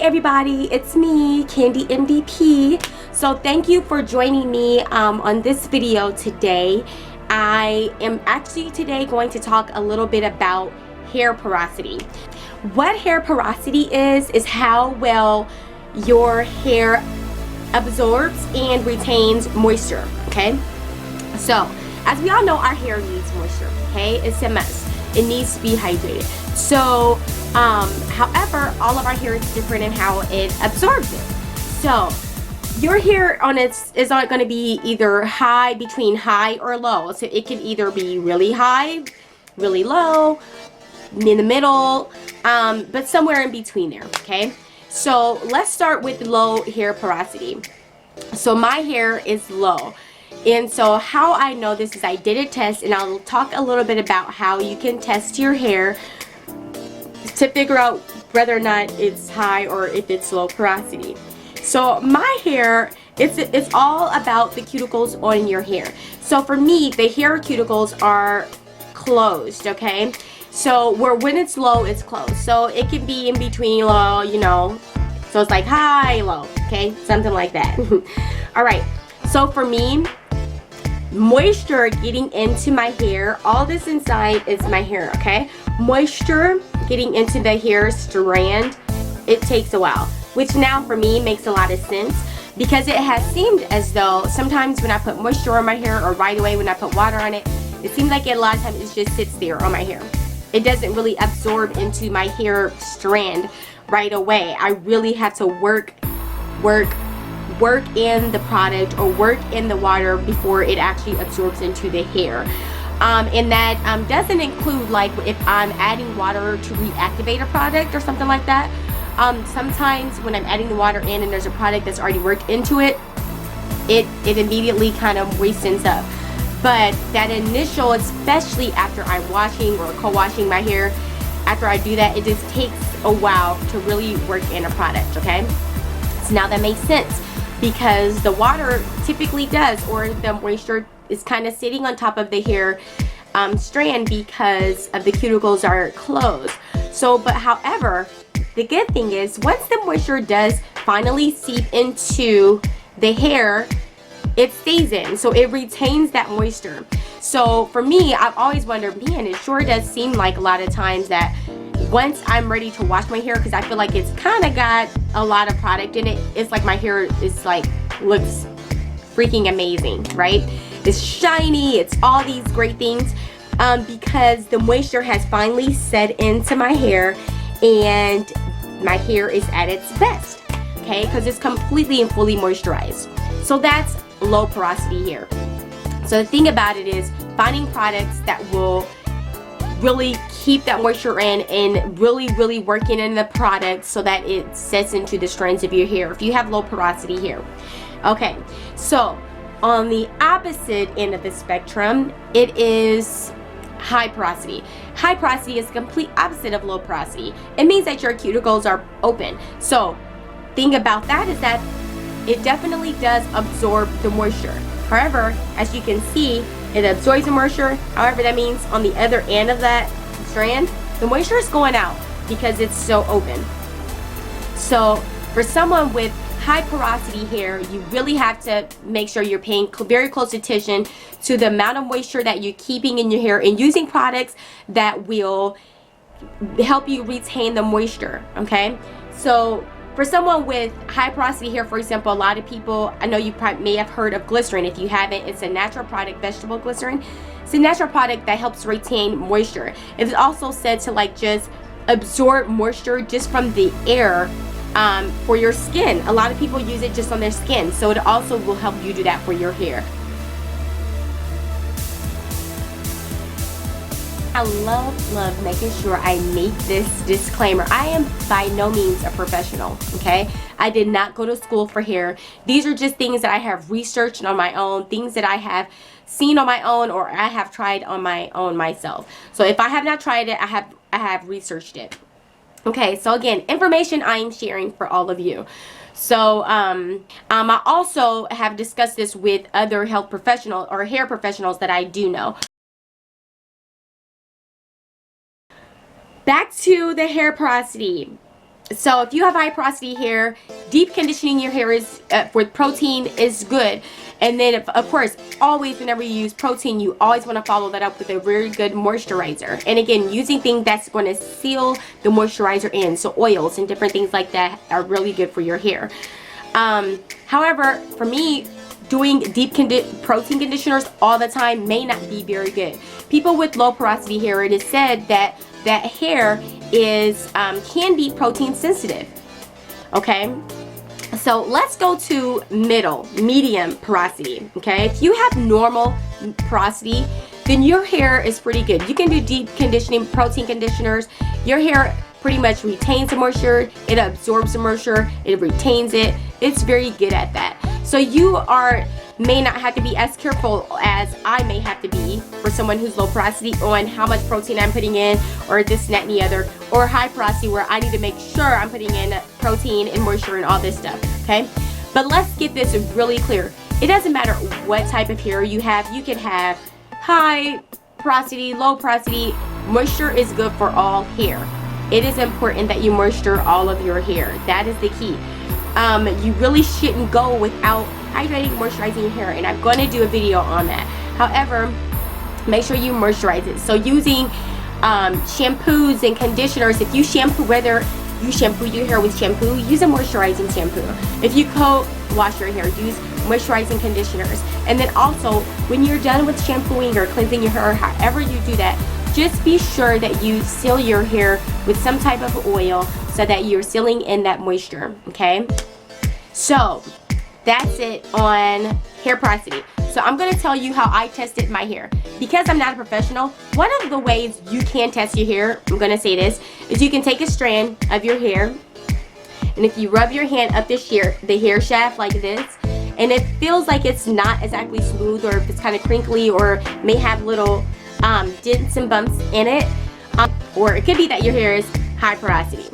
everybody, it's me, CandieMDP. So thank you for joining me on this video today. I am actually today going to talk a little bit about hair porosity. What hair porosity is how well your hair absorbs and retains moisture, okay? So as we all know, our hair needs moisture, okay? It's a must. It needs to be hydrated. So however, all of our hair is different in how it absorbs it. So your hair is not going to be either between high or low. So it can either be really high, really low, in the middle, but somewhere in between there, okay? So let's start with low hair porosity. So my hair is low. And so how I know this is I did a test, and I'll talk a little bit about how you can test your hair to figure out whether or not it's high or if it's low porosity. So my hair, it's all about the cuticles on your hair. So for me, the hair cuticles are closed, okay? So when it's low, it's closed. So it can be in between low, you know. So it's like high, low, okay? Something like that. All right. So for me, moisture getting into my hair, all this inside is my hair, okay? Moisture getting into the hair strand, it takes a while, which now for me makes a lot of sense, because it has seemed as though sometimes when I put moisture on my hair, or right away when I put water on it, it seems like a lot of times it just sits there on my hair. It doesn't really absorb into my hair strand right away. I really have to work in the product or work in the water before it actually absorbs into the hair. And that doesn't include like if I'm adding water to reactivate a product or something like that. Sometimes when I'm adding the water in and there's a product that's already worked into it, it immediately kind of moistens up. But that initial, especially after I'm washing or co-washing my hair, after I do that, it just takes a while to really work in a product, okay? So now that makes sense, because the water typically does, or the moisture is kind of sitting on top of the hair strand because of the cuticles are closed. So, but however, the good thing is once the moisture does finally seep into the hair, it stays in, so it retains that moisture. So for me, I've always wondered, man, it sure does seem like a lot of times that once I'm ready to wash my hair, because I feel like it's kind of got a lot of product in it, it's like my hair is like looks freaking amazing, right? It's shiny, it's all these great things, because the moisture has finally set into my hair and my hair is at its best, okay? Because it's completely and fully moisturized. So that's low porosity hair. So the thing about it is finding products that will really keep that moisture in and really working in the product so that it sets into the strands of your hair if you have low porosity hair. Okay, so on the opposite end of the spectrum, it is high porosity. High porosity is the complete opposite of low porosity. It means that your cuticles are open. So thing about that is that it definitely does absorb the moisture. However, as you can see, it absorbs the moisture. However, that means on the other end of that strand, the moisture is going out because it's so open. So for someone with high porosity hair, you really have to make sure you're paying very close attention to the amount of moisture that you're keeping in your hair and using products that will help you retain the moisture, okay? So for someone with high porosity hair, for example, a lot of people, I know you may have heard of glycerin. If you haven't, it's a natural product, vegetable glycerin. It's a natural product that helps retain moisture. It's also said to like just absorb moisture just from the air for your skin. A lot of people use it just on their skin, so it also will help you do that for your hair. I love making sure I make this disclaimer. I am by no means a professional, okay? I did not go to school for hair. These are just things that I have researched on my own, things that I have seen on my own, or I have tried on my own myself. So if I have not tried it, I have researched it. Okay, so again, information I am sharing for all of you. So I also have discussed this with other health professionals or hair professionals that I do know. Back to the hair porosity. So if you have high porosity hair, deep conditioning your hair is with protein is good. And then of course, always whenever you use protein, you always want to follow that up with a very good moisturizer. And again, using things that's going to seal the moisturizer in. So oils and different things like that are really good for your hair. However, for me, doing deep protein conditioners all the time may not be very good. People with low porosity hair, it is said that hair is can be protein sensitive. Okay, so let's go to medium porosity. Okay, if you have normal porosity, then your hair is pretty good. You can do deep conditioning protein conditioners. Your hair pretty much retains the moisture, it absorbs the moisture, it retains it. It's very good at that. So you may not have to be as careful as I may have to be for someone who's low porosity on how much protein I'm putting in, or this, that, and the other, or high porosity where I need to make sure I'm putting in protein and moisture and all this stuff, okay? But let's get this really clear. It doesn't matter what type of hair you have. You can have high porosity, low porosity. Moisture is good for all hair. It is important that you moisture all of your hair. That is the key. You really shouldn't go without hydrating, moisturizing your hair, and I'm going to do a video on that. However, make sure you moisturize it. So using shampoos and conditioners, if you shampoo, whether you shampoo your hair with shampoo, use a moisturizing shampoo. If you wash your hair, use moisturizing conditioners. And then also, when you're done with shampooing or cleansing your hair, however you do that, just be sure that you seal your hair with some type of oil so that you're sealing in that moisture, okay? So that's it on hair porosity. So I'm going to tell you how I tested my hair. Because I'm not a professional, one of the ways you can test your hair, I'm going to say this, is you can take a strand of your hair, and if you rub your hand up the hair shaft like this, and it feels like it's not exactly smooth, or if it's kind of crinkly or may have little dents and bumps in it, or it could be that your hair is high porosity.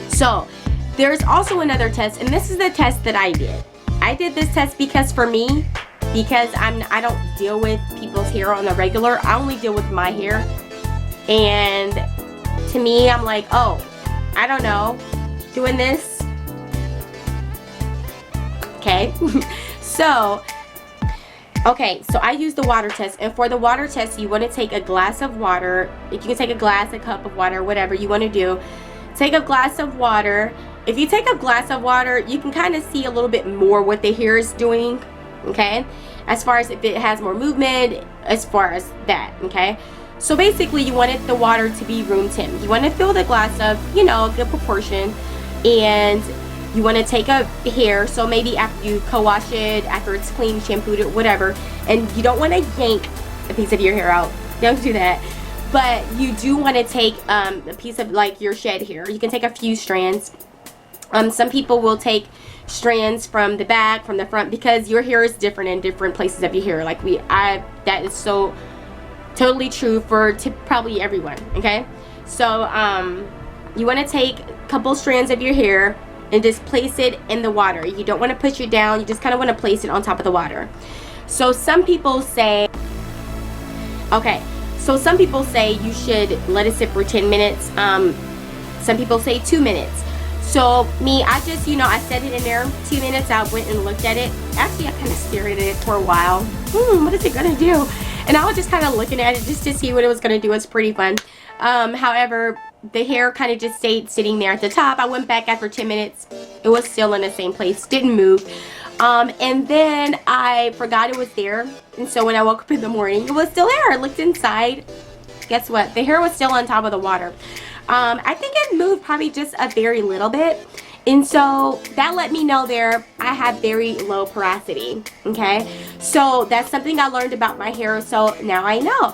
So there's also another test, and this is the test that I did. I did this test because for me, because I don't deal with people's hair on the regular. I only deal with my hair, and to me, I'm like, oh, I don't know, doing this. Okay, so I use the water test, and for the water test, you want to take a glass of water. You can take a glass, a cup of water, whatever you want to do. Take a glass of water. If you take a glass of water, you can kind of see a little bit more what the hair is doing, okay? As far as if it has more movement, as far as that, okay? So basically, you wanted the water to be room temp. You want to fill the glass of, a good proportion, and you want to take a hair, so maybe after you co-wash it, after it's clean, shampooed it, whatever, and you don't want to yank a piece of your hair out. Don't do that. But you do want to take a piece of like your shed hair. You can take a few strands. Some people will take strands from the back, from the front, because your hair is different in different places of your hair. Like that is so totally true for probably everyone. Okay, so you want to take a couple strands of your hair and just place it in the water. You don't want to push it down. You just kind of want to place it on top of the water. So some people say, some people say you should let it sit for 10 minutes. Some people say 2 minutes. So me, I just, I set it in there 2 minutes. I went and looked at it. Actually, I kind of stared at it for a while. What is it gonna do? And I was just kind of looking at it just to see what it was gonna do. It's pretty fun. However, the hair kind of just stayed sitting there at the top. I went back after 10 minutes. It was still in the same place, didn't move. And then I forgot it was there. And so when I woke up in the morning, it was still there. I looked inside. Guess what? The hair was still on top of the water. I think it moved probably just a very little bit. And so that let me know there I have very low porosity. Okay, so that's something I learned about my hair. So now I know.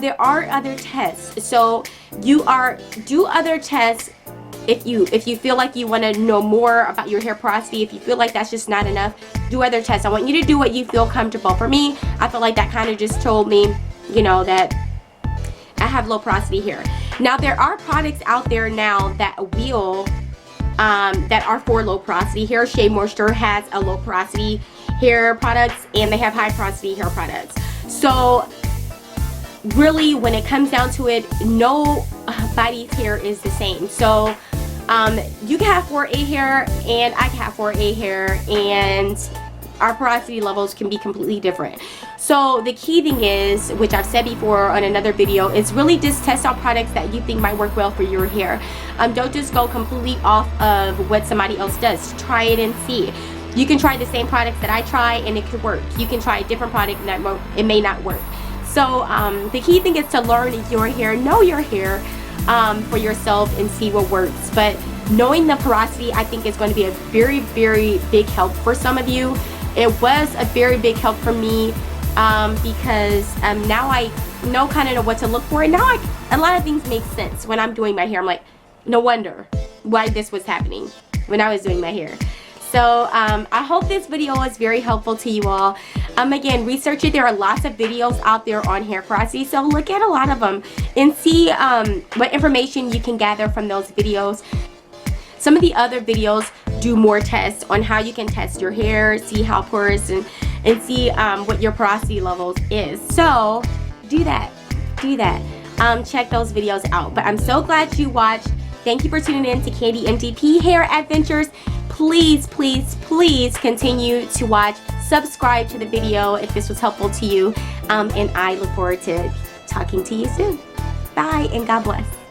There are other tests. So do other tests if you feel like you want to know more about your hair porosity. If you feel like that's just not enough, do other tests. I want you to do what you feel comfortable. For me, I feel like that kind of just told me, that I have low porosity hair. Now there are products out there now that that are for low porosity hair. Shea Moisture has a low porosity hair products, and they have high porosity hair products. So really, when it comes down to it, nobody's hair is the same. So You can have 4A hair and I can have 4A hair, and our porosity levels can be completely different. So the key thing is, which I've said before on another video, is really just test out products that you think might work well for your hair. Don't just go completely off of what somebody else does. Try it and see. You can try the same products that I try and it could work. You can try a different product and it may not work. So the key thing is to learn your hair, know your hair for yourself and see what works. But knowing the porosity, I think, is going to be a very, very big help for some of you. It was a very big help for me because now I know kind of what to look for, and now a lot of things make sense when I'm doing my hair. I'm like, no wonder why this was happening when I was doing my hair. So I hope this video was very helpful to you all. Again, research it. There are lots of videos out there on hair porosity, so look at a lot of them and see what information you can gather from those videos. Some of the other videos do more tests on how you can test your hair, see how porous, and see what your porosity levels is. So do that. Check those videos out. But I'm so glad you watched. Thank you for tuning in to CandieMDP Hair Adventures. Please, please, please continue to watch. Subscribe to the video if this was helpful to you. And I look forward to talking to you soon. Bye, and God bless.